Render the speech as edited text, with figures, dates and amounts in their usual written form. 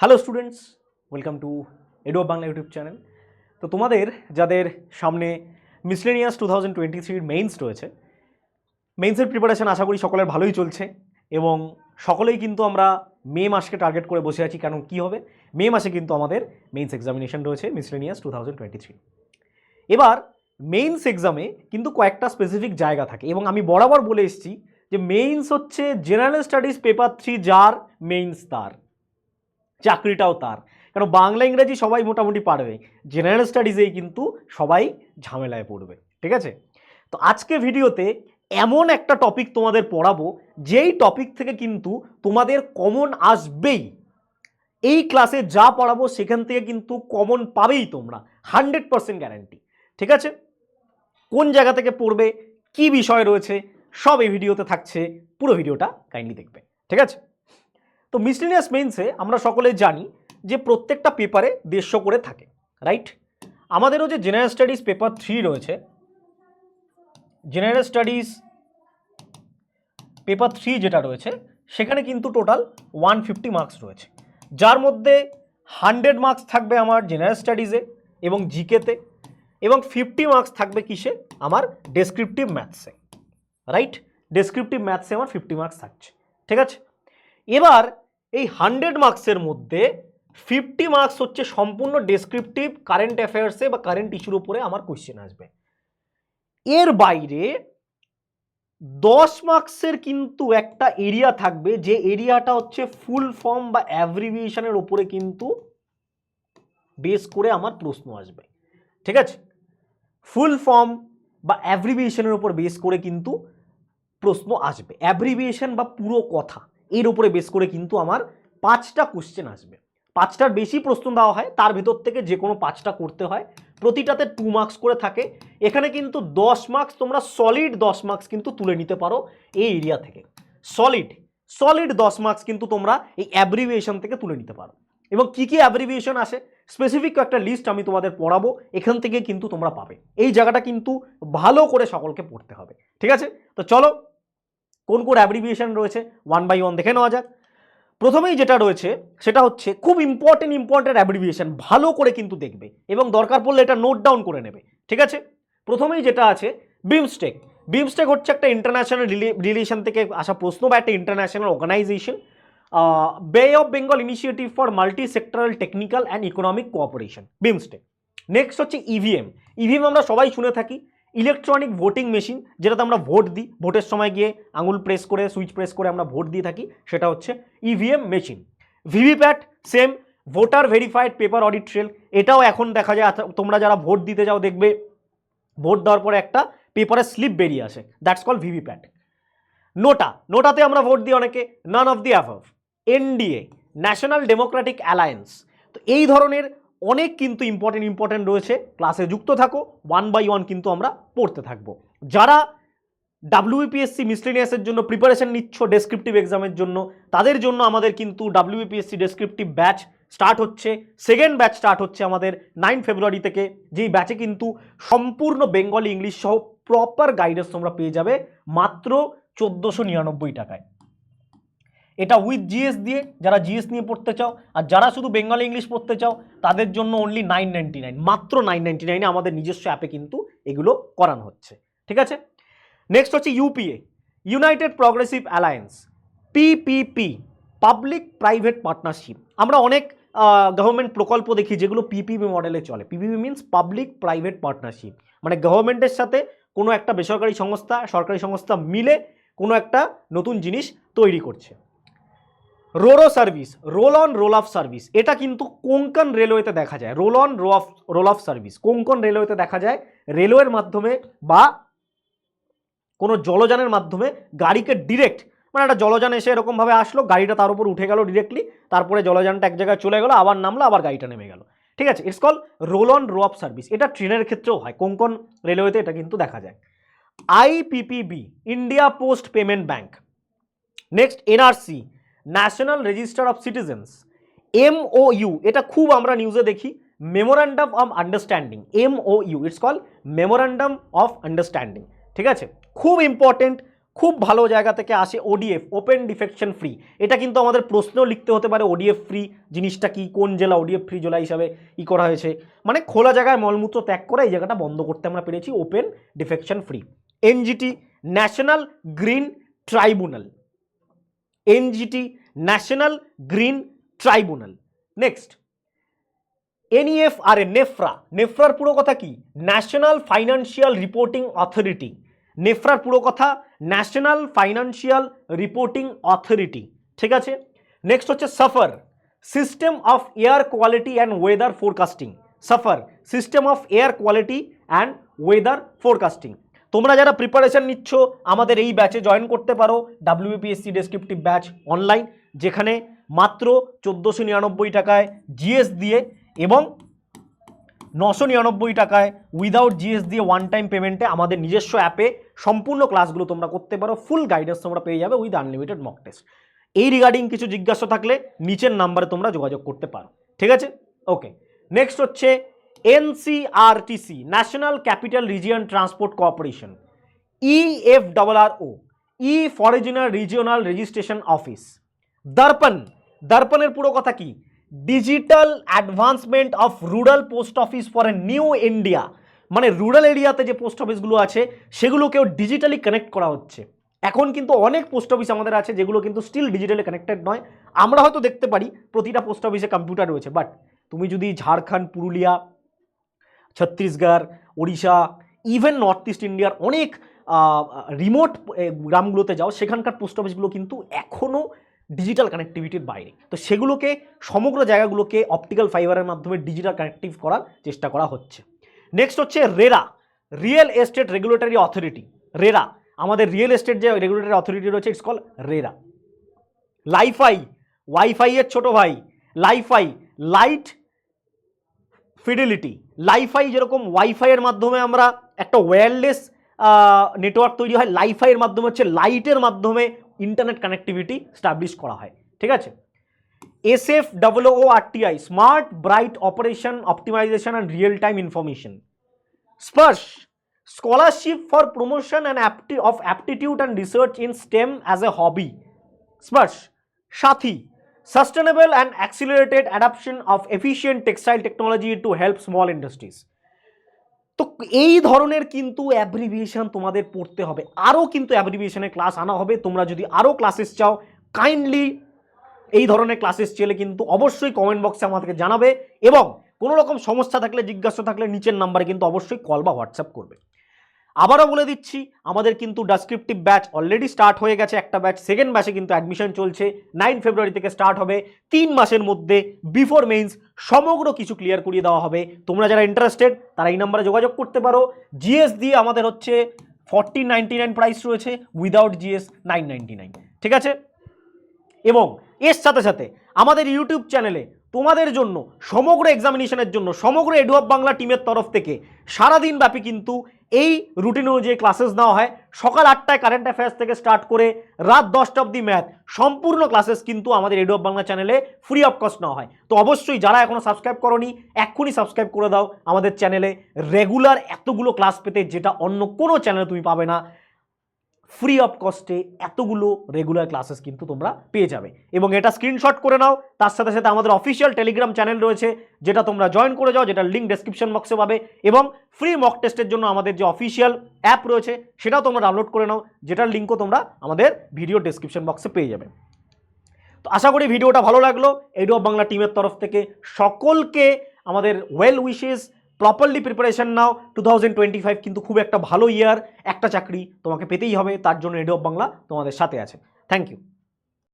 Hello students, welcome to ado Bangla YouTube channel. তো তোমাদের যাদের সামনে মিসলেনিয়াস 2023 মেইনস রয়েছে, মেইনসের প্রিপারেশন আশা করি সকলের ভালোই চলছে এবং সকলেই কিন্তু আমরা মে মাসকে টার্গেট করে বসে আছি। কারণ কি হবে, মে মাসে কিন্তু আমাদের মেইনস এক্সামিনেশন রয়েছে মিসলেনিয়াস 2023। এবার মেইনস এক্সামে কিন্তু কয়েকটা স্পেসিফিক জায়গা থাকে এবং আমি বরাবর বলে এসেছি যে মেইনস হচ্ছে জেনারেল স্টাডিজ পেপার 3, যার মেইনস তার চাকরিটাও তার। কারণ বাংলা ইংরেজি সবাই মোটামুটি পারবে, জেনারেল স্টাডিজেই কিন্তু সবাই ঝামেলায় পড়বে। ঠিক আছে, তো আজকে ভিডিওতে এমন একটা টপিক তোমাদের পড়াবো যেই টপিক থেকে কিন্তু তোমাদের কমন আসবেই। এই ক্লাসে যা পড়াবো সেখান থেকে কিন্তু কমন পাবেই তোমরা, 100% গ্যারান্টি। ঠিক আছে, কোন জায়গা থেকে পড়বে, কি বিষয় রয়েছে, সব এই ভিডিওতে থাকছে, পুরো ভিডিওটা কাইন্ডলি দেখবে। ঠিক আছে, তো মিসলেনিয়াস মেইনসে আমরা সকলে জানি যে প্রত্যেকটা পেপারে 150 করে থাকে, রাইট? আমাদেরও যে জেনারেল স্টাডিজ পেপার 3 রয়েছে, জেনারেল স্টাডিজ পেপার 3 যেটা রয়েছে সেখানে কিন্তু টোটাল 150 মার্কস রয়েছে, যার মধ্যে 100 মার্কস থাকবে আমার জেনারেল স্টাডিজে এবং জিকেতে, এবং 50 মার্কস থাকবে কিসে, আমার ডেসক্রিপটিভ ম্যাথসে, রাইট? ডেসক্রিপটিভ ম্যাথসে আমার 50 মার্কস থাকছে। ঠিক আছে, এবার এই 100 মার্কসের মধ্যে 50 মার্কস হচ্ছে সম্পূর্ণ ডেসক্রিপটিভ কারেন্ট অ্যাফেয়ার্সে বা কারেন্ট ইস্যুর উপরে আমার কোশ্চেন আসবে। এর বাইরে 10 মার্কসের কিন্তু একটা এরিয়া থাকবে, যে এরিয়াটা হচ্ছে ফুল ফর্ম বা অ্যাব্রিভিয়েশনের উপরে কিন্তু বেস করে আমার প্রশ্ন আসবে। ঠিক আছে, ফুল ফর্ম বা অ্যাব্রিভিয়েশনের উপর বেস করে কিন্তু প্রশ্ন আসবে। অ্যাব্রিভিয়েশন বা পুরো কথা, এর উপরে বেস করে কিন্তু আমার 5টা কোশ্চেন আসবে। 5টার বেশি প্রশ্ন দেওয়া হয়, তার ভেতর থেকে যে কোনো 5টা করতে হয়, প্রতিটাতে 2 মার্কস করে থাকে। এখানে কিন্তু 10 মার্কস তোমরা সলিড 10 মার্কস কিন্তু তুলে নিতে পারো এই এরিয়া থেকে। সলিড 10 মার্কস কিন্তু তোমরা এই অ্যাব্রিভিয়েশন থেকে তুলে নিতে পারো। এবং কি কি অ্যাব্রিভিয়েশন আসে স্পেসিফিক একটা লিস্ট আমি তোমাদের পড়াবো, এখান থেকে কিন্তু তোমরা পাবে। এই জায়গাটা কিন্তু ভালো করে সকলকে পড়তে হবে। ঠিক আছে, তো চলো কোন কোন অ্যাব্রিভিয়েশন রয়েছে 1 বাই 1 দেখে নেওয়া যাক। প্রথমেই যেটা রয়েছে সেটা হচ্ছে খুব ইম্পর্টেন্ট অ্যাব্রিভিয়েশন, ভালো করে কিন্তু দেখবে এবং দরকার পড়লে এটা নোট ডাউন করে নেবে। ঠিক আছে, প্রথমেই যেটা আছে বিমস্টেক। বিমস্টেক হচ্ছে একটা ইন্টারন্যাশনাল রিলেশন থেকে আসা প্রশ্ন বা একটা ইন্টারন্যাশনাল অর্গানাইজেশন, বে of Bengal initiative for multi sectoral technical and economic cooperation, BIMSTEC. Next হচ্ছে ইভিএম। ইভিএম আমরা সবাই শুনে থাকি, ইলেকট্রনিক ভোটিং মেশিন, যেটাতে আমরা ভোট দিই, ভোটের সময় গিয়ে আঙুল প্রেস করে সুইচ প্রেস করে আমরা ভোট দিয়ে থাকি, সেটা হচ্ছে EVM machine. VVPAT same, voter verified paper audit trail. এটাও এখন দেখা যায়, তোমরা যারা ভোট দিতে যাও দেখবে ভোট দেওয়ার পরে একটা পেপারের স্লিপ বেরিয়ে আসে, দ্যাটস কল ভিভিপ্যাট। নোটাতে আমরা ভোট দিই অনেকে, none of the above. NDA, national Democratic alliance. তো এই ধরনের অনেক কিন্তু ইম্পর্টেন্ট রয়েছে, ক্লাসে যুক্ত থাকো, 1 বাই 1 কিন্তু আমরা পড়তে থাকবো। যারা ডাব্লিউবিপিএসসি মিসলেনিয়াসের জন্য প্রিপারেশন নিচ্ছ ডেসক্রিপটিভ এক্সামের জন্য, তাদের জন্য আমাদের কিন্তু ডাব্লিউবিপিএসসি ডেসক্রিপটিভ ব্যাচ স্টার্ট হচ্ছে, সেকেন্ড ব্যাচ স্টার্ট হচ্ছে আমাদের 9 ফেব্রুয়ারি থেকে, যেই ব্যাচে কিন্তু সম্পূর্ণ বেঙ্গলি ইংলিশ সহ প্রপার গাইডেন্স তোমরা পেয়ে যাবে মাত্র 1499 টাকায়। এটা উইথ জিএস দিয়ে, যারা জিএস নিয়ে পড়তে চাও, আর যারা শুধু বেঙ্গলি ইংলিশ পড়তে চাও তাদের জন্য অনলি 999, মাত্র 999 আমাদের নিজস্ব অ্যাপে কিন্তু এগুলো করানো হচ্ছে। ঠিক আছে, নেক্সট হচ্ছে UPA, United progressive alliance, PPP, public private partnership. আমরা অনেক গভর্নমেন্ট প্রকল্প দেখি যেগুলো পিপিপি মডেলে চলে। PPP means public private partnership, মানে গভর্নমেন্টের সাথে কোনো একটা বেসরকারি সংস্থা, সরকারি সংস্থা মিলে কোনো একটা নতুন জিনিস তৈরি করছে। RoRo service, roll on roll off service, এটা কিন্তু কোঙ্কন রেলওয়েতে দেখা যায়। রোল অফ সার্ভিস কোঙ্কন রেলওয়েতে দেখা যায়, রেলওয়ের মাধ্যমে বা কোনো জলযানের মাধ্যমে গাড়িকে ডিরেক্ট, মানে একটা জলযান এসে এরকমভাবে আসলো, গাড়িটা তার উপর উঠে গেল ডিরেক্টলি, তারপরে জলযানটা এক জায়গায় চলে গেলো, আবার নামলো, আবার গাড়িটা নেমে গেল। ঠিক আছে, it's call roll on ro off service. এটা ট্রেনের ক্ষেত্রেও হয়, কোঙ্কন রেলওয়েতে এটা কিন্তু দেখা যায়। IPPB, India post payment bank. Next NRC, national register of citizens. MoU, এটা খুব আমরা নিউজে দেখি, memorandum of understanding, MoU, it's call memorandum of understanding. ঠিক আছে, খুব ইম্পর্টেন্ট, খুব ভালো জায়গা থেকে আসে ওডিএফ, ওপেন ডিফেকশন ফ্রি। এটা কিন্তু আমাদের প্রশ্ন লিখতে হতে পারে, ওডিএফ ফ্রি জিনিসটা কি, কোন জেলা ওডিএফ ফ্রি জেলা হিসাবে করা হয়েছে, মানে খোলা জায়গায় মলমূত্র ত্যাগ করে এই জায়গাটা বন্ধ করতে আমরা পেরেছি, open defecation free. NGT, national green tribunal, NGT national green tribunal. Next NEFRA, NEFRA, নেফরার পুরো কথা কি, ন্যাশনাল ফাইন্যান্সিয়াল রিপোর্টিং অথরিটি, নেফরার পুরো কথা ন্যাশনাল ফাইন্যান্সিয়াল রিপোর্টিং অথরিটি, ঠিক আছে। নেক্সট হচ্ছে suffer, system of air quality and weather forecasting, suffer system of air quality and weather forecasting. তোমরা যারা প্রিপারেশন নিচ্ছ আমাদের এই ব্যাচে জয়েন করতে পারো, WBPSC ডেসক্রিপটিভ ব্যাচ অনলাইন, যেখানে মাত্র 1499 টাকায় জিএস দিয়ে এবং 999 টাকায় উইদাউট জিএস দিয়ে ওয়ান টাইম পেমেন্টে আমাদের নিজস্ব অ্যাপে সম্পূর্ণ ক্লাসগুলো তোমরা করতে পারো, ফুল গাইডেন্স তোমরা পেয়ে যাবে উইথ আনলিমিটেড মক টেস্ট। এই রিগার্ডিং কিছু জিজ্ঞাসা থাকলে নিচের নাম্বারে তোমরা যোগাযোগ করতে পারো, ঠিক আছে। ওকে, নেক্সট হচ্ছে NCRTC, national capital region transport corporation, EFRRO, E for regional registration office. Darpan, দর্পণের পুরো কথা কি, digital advancement of rural post office for a new India, মানে রুরাল এরিয়াতে যে পোস্ট অফিসগুলো আছে সেগুলোকেও ডিজিটালি কানেক্ট করা হচ্ছে। এখন কিন্তু অনেক পোস্ট অফিস আমাদের আছে যেগুলো কিন্তু স্টিল ডিজিটালি কানেক্টেড নয়। আমরা হয়তো দেখতে পারি প্রতিটা পোস্ট অফিসে কম্পিউটার রয়েছে, বাট তুমি যদি Jharkhand, Purulia, Chhattisgarh, Odisha, even north east ইন্ডিয়ার অনেক রিমোট গ্রামগুলোতে যাও, সেখানকার পোস্ট অফিসগুলো কিন্তু এখনও ডিজিটাল কানেক্টিভিটির বাইরে। তো সেগুলোকে, সমগ্র জায়গাগুলোকে অপটিক্যাল ফাইবারের মাধ্যমে ডিজিটাল কানেক্টিভ করার চেষ্টা করা হচ্ছে। নেক্সট হচ্ছে RERA, real estate regulatory authority, RERA আমাদের রিয়েল এস্টেট যে রেগুলেটরি অথরিটি রয়েছে, it's call RERA. Life high, wifi এর ছোট ভাই, লাইফাই, লাইট ফিডিলিটি। লাইফাই যেরকম ওয়াইফাইয়ের মাধ্যমে আমরা একটা ওয়্যারলেস নেটওয়ার্ক তৈরি হয়, লাইফাইয়ের মাধ্যমে হচ্ছে লাইটের মাধ্যমে ইন্টারনেট কানেক্টিভিটি স্টাবলিশ করা হয়, ঠিক আছে। SFOORTI, smart bright operation optimization and real time information. Sparsh, scholarship for promotion and of aptitude and research in STEM as a hobby. Sparsh. Saathi, sustainable and accelerated adoption of efficient textile technology to help small industries। তো এই ধরনের কিন্তু abbreviation তোমাদের পড়তে হবে, আরও কিন্তু অ্যাব্রিভিয়েশনের class আনা হবে। তোমরা যদি আরও ক্লাসেস চাও, কাইন্ডলি এই ধরনের ক্লাসেস চেলে কিন্তু অবশ্যই কমেন্ট বক্সে আমাদেরকে জানাবে, এবং কোনো রকম সমস্যা থাকলে, জিজ্ঞাসা থাকলে নিচের নাম্বারে কিন্তু অবশ্যই কল বা হোয়াটসঅ্যাপ করবে। আবারও বলে দিচ্ছি, আমাদের কিন্তু ডেসক্রিপটিভ ব্যাচ অলরেডি স্টার্ট হয়ে গেছে একটা ব্যাচ, সেকেন্ড ব্যাচে কিন্তু অ্যাডমিশন চলছে, 9 ফেব্রুয়ারি থেকে স্টার্ট হবে। 3 মাসের মধ্যে বিফোর মেইনস সমগ্র কিছু ক্লিয়ার করিয়ে দেওয়া হবে। তোমরা যারা ইন্টারেস্টেড তারা এই নাম্বারে যোগাযোগ করতে পারো। জিএস দিয়ে আমাদের হচ্ছে 1499 প্রাইস রয়েছে, উইদাউট জিএস 999, ঠিক আছে। এবং এর সাথে সাথে আমাদের ইউটিউব চ্যানেলে তোমাদের জন্য সমগ্র এক্সামিনেশনের জন্য সমগ্র এডুয়াব বাংলা টিমের তরফ থেকে সারাদিন ব্যাপী কিন্তু এই রুটিন অনুযায়ী ক্লাসেস নেওয়া হয়। সকাল 8টায় কারেন্ট অ্যাফেয়ার্স থেকে স্টার্ট করে রাত 10টা অবধি ম্যাথ, সম্পূর্ণ ক্লাসেস কিন্তু আমাদের এডুয়াব বাংলা চ্যানেলে ফ্রি অফ কস্ট নেওয়া হয়। তো অবশ্যই যারা এখনও সাবস্ক্রাইব করোনি, এক্ষুনি সাবস্ক্রাইব করে দাও আমাদের চ্যানেলে, রেগুলার এতগুলো ক্লাস পেতে, যেটা অন্য কোনো চ্যানেলে তুমি পাবে না। ফ্রি অফ কস্টে এতগুলো রেগুলার ক্লাসেস কিন্তু তোমরা পেয়ে যাবে, এবং এটা স্ক্রিনশট করে নাও। তার সাথে সাথে আমাদের অফিসিয়াল টেলিগ্রাম চ্যানেল রয়েছে, যেটা তোমরা জয়েন করে যাও, যেটার লিঙ্ক ডেসক্রিপশন বক্সে পাবে, এবং ফ্রি মক টেস্টের জন্য আমাদের যে অফিসিয়াল অ্যাপ রয়েছে সেটাও তোমরা ডাউনলোড করে নাও, যেটার লিঙ্কও তোমরা আমাদের ভিডিও ডেসক্রিপশন বক্সে পেয়ে যাবে। তো আশা করি ভিডিওটা ভালো লাগলো। এডুয়াব বাংলা টিমের তরফ থেকে সকলকে আমাদের ওয়েল উইশেস, প্রপারলি প্রিপারেশন নাও। 2025 কিন্তু খুব একটা ভালো ইয়ার, একটা চাকরি তোমাকে পেতেই হবে, তার জন্য এডুয়াব বাংলা তোমাদের সাথে আছে। Thank you.